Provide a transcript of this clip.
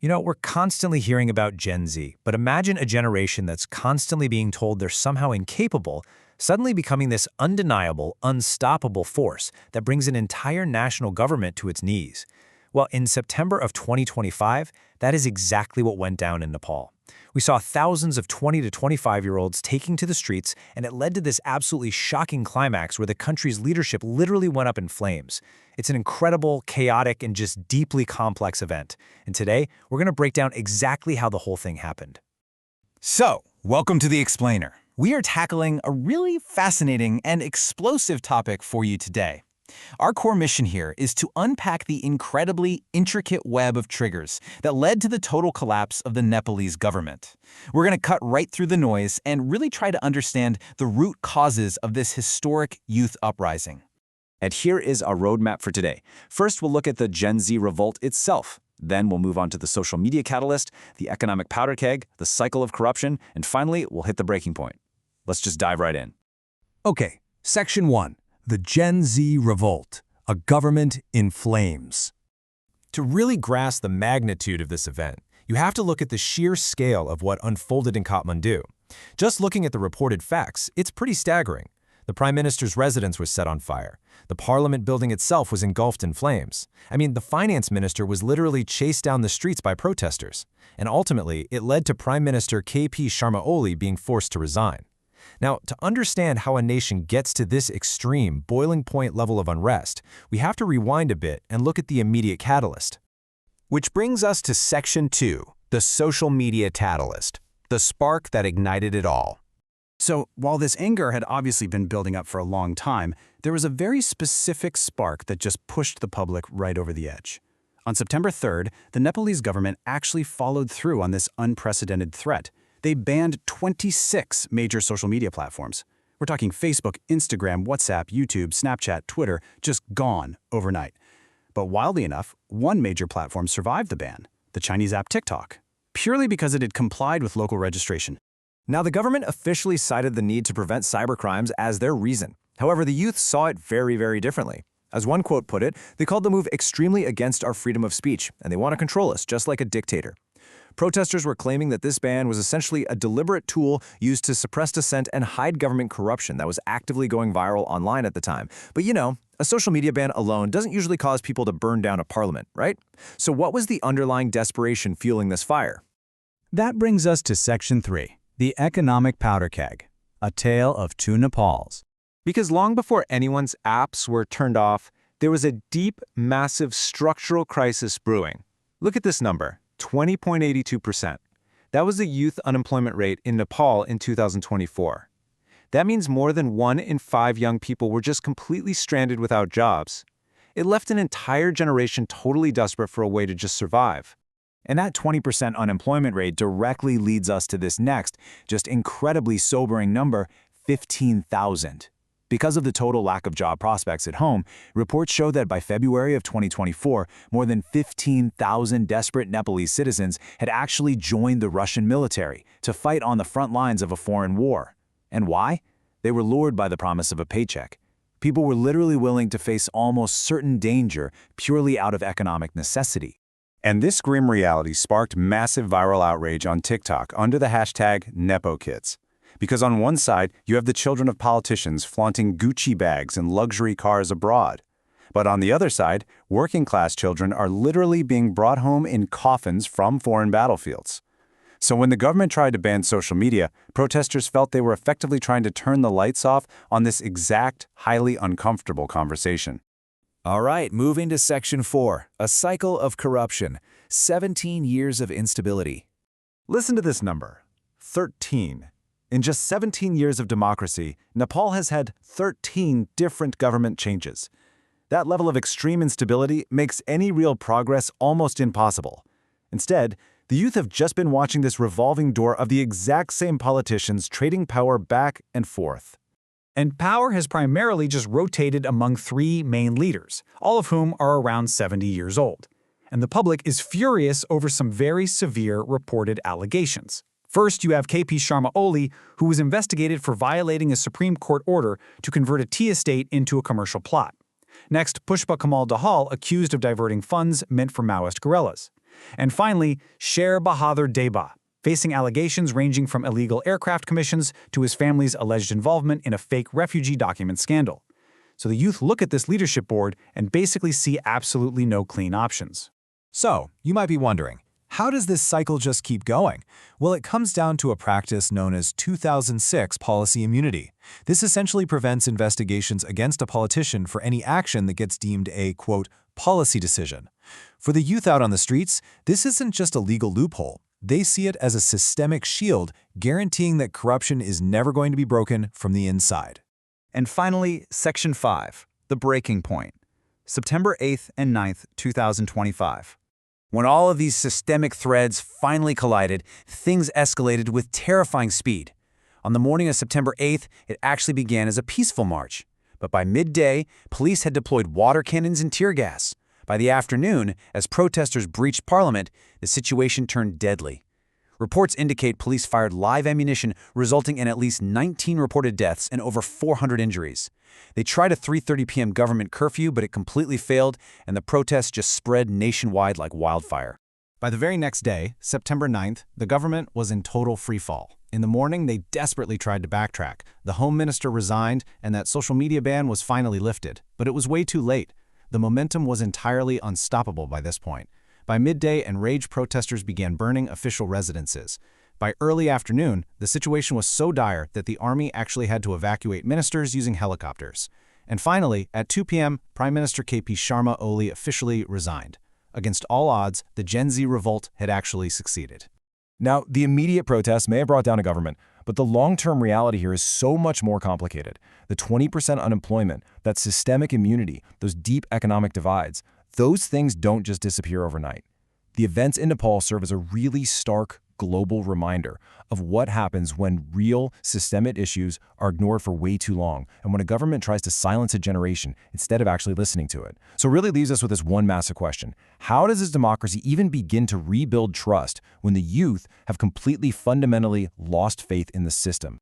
We're constantly hearing about Gen Z, but imagine a generation that's constantly being told they're somehow incapable, suddenly becoming this undeniable, unstoppable force that brings an entire national government to its knees. Well, in September of 2025, that is exactly what went down in Nepal. We saw thousands of 20 to 25-year-olds taking to the streets, and it led to this absolutely shocking climax where the country's leadership literally went up in flames. It's an incredible, chaotic, and just deeply complex event. And today, we're going to break down exactly how the whole thing happened. So, welcome to The Explainer. We are tackling a really fascinating and explosive topic for you today. Our core mission here is to unpack the incredibly intricate web of triggers that led to the total collapse of the Nepalese government. We're going to cut right through the noise and really try to understand the root causes of this historic youth uprising. And here is our roadmap for today. First, we'll look at the Gen Z revolt itself. Then we'll move on to the social media catalyst, the economic powder keg, the cycle of corruption, and finally, we'll hit the breaking point. Let's just dive right in. Okay, Section 1. The Gen Z Revolt, a government in flames. To really grasp the magnitude of this event, you have to look at the sheer scale of what unfolded in Kathmandu. Just looking at the reported facts, it's pretty staggering. The Prime Minister's residence was set on fire. The Parliament building itself was engulfed in flames. The Finance Minister was literally chased down the streets by protesters. And ultimately, it led to Prime Minister KP Sharma Oli being forced to resign. Now, to understand how a nation gets to this extreme, boiling point level of unrest, we have to rewind a bit and look at the immediate catalyst. Which brings us to Section 2, the social media catalyst, the spark that ignited it all. So, while this anger had obviously been building up for a long time, there was a very specific spark that just pushed the public right over the edge. On September 3rd, the Nepalese government actually followed through on this unprecedented threat. They banned 26 major social media platforms. We're talking Facebook, Instagram, WhatsApp, YouTube, Snapchat, Twitter, just gone overnight. But wildly enough, one major platform survived the ban, the Chinese app TikTok, purely because it had complied with local registration. Now, the government officially cited the need to prevent cybercrimes as their reason. However, the youth saw it very, very differently. As one quote put it, they called the move extremely against our freedom of speech, and they want to control us, just like a dictator. Protesters were claiming that this ban was essentially a deliberate tool used to suppress dissent and hide government corruption that was actively going viral online at the time. But a social media ban alone doesn't usually cause people to burn down a parliament, right? So what was the underlying desperation fueling this fire? That brings us to Section 3, the economic powder keg, a tale of two Nepals. Because long before anyone's apps were turned off, there was a deep, massive structural crisis brewing. Look at this number. 20.82%. That was the youth unemployment rate in Nepal in 2024. That means more than 1 in 5 young people were just completely stranded without jobs. It left an entire generation totally desperate for a way to just survive. And that 20% unemployment rate directly leads us to this next, just incredibly sobering number, 15,000. Because of the total lack of job prospects at home, reports show that by February of 2024, more than 15,000 desperate Nepalese citizens had actually joined the Russian military to fight on the front lines of a foreign war. And why? They were lured by the promise of a paycheck. People were literally willing to face almost certain danger purely out of economic necessity. And this grim reality sparked massive viral outrage on TikTok under the hashtag #NepoKids. Because on one side, you have the children of politicians flaunting Gucci bags and luxury cars abroad. But on the other side, working-class children are literally being brought home in coffins from foreign battlefields. So when the government tried to ban social media, protesters felt they were effectively trying to turn the lights off on this exact, highly uncomfortable conversation. All right, moving to Section 4, a cycle of corruption, 17 years of instability. Listen to this number, 13. In just 17 years of democracy, Nepal has had 13 different government changes. That level of extreme instability makes any real progress almost impossible. Instead, the youth have just been watching this revolving door of the exact same politicians trading power back and forth. And power has primarily just rotated among 3 main leaders, all of whom are around 70 years old. And the public is furious over some very severe reported allegations. First, you have KP Sharma Oli, who was investigated for violating a Supreme Court order to convert a tea estate into a commercial plot. Next, Pushpa Kamal Dahal accused of diverting funds meant for Maoist guerrillas. And finally, Sher Bahadur Deba, facing allegations ranging from illegal aircraft commissions to his family's alleged involvement in a fake refugee document scandal. So the youth look at this leadership board and basically see absolutely no clean options. So, you might be wondering, how does this cycle just keep going? Well, it comes down to a practice known as 2006 policy immunity. This essentially prevents investigations against a politician for any action that gets deemed a, quote, policy decision. For the youth out on the streets, this isn't just a legal loophole. They see it as a systemic shield, guaranteeing that corruption is never going to be broken from the inside. And finally, Section 5, the breaking point, September 8th and 9th, 2025. When all of these systemic threads finally collided, things escalated with terrifying speed. On the morning of September 8th, it actually began as a peaceful march. But by midday, police had deployed water cannons and tear gas. By the afternoon, as protesters breached Parliament, the situation turned deadly. Reports indicate police fired live ammunition, resulting in at least 19 reported deaths and over 400 injuries. They tried a 3:30 p.m. government curfew, but it completely failed, and the protests just spread nationwide like wildfire. By the very next day, September 9th, the government was in total freefall. In the morning, they desperately tried to backtrack. The Home Minister resigned, and that social media ban was finally lifted. But it was way too late. The momentum was entirely unstoppable by this point. By midday, enraged protesters began burning official residences. By early afternoon, the situation was so dire that the army actually had to evacuate ministers using helicopters. And finally, at 2 p.m., Prime Minister KP Sharma Oli officially resigned. Against all odds, the Gen Z revolt had actually succeeded. Now, the immediate protests may have brought down a government, but the long-term reality here is so much more complicated. The 20% unemployment, that systemic immunity, those deep economic divides, those things don't just disappear overnight. The events in Nepal serve as a really stark global reminder of what happens when real systemic issues are ignored for way too long and when a government tries to silence a generation instead of actually listening to it. So it really leaves us with this one massive question. How does this democracy even begin to rebuild trust when the youth have completely fundamentally lost faith in the system?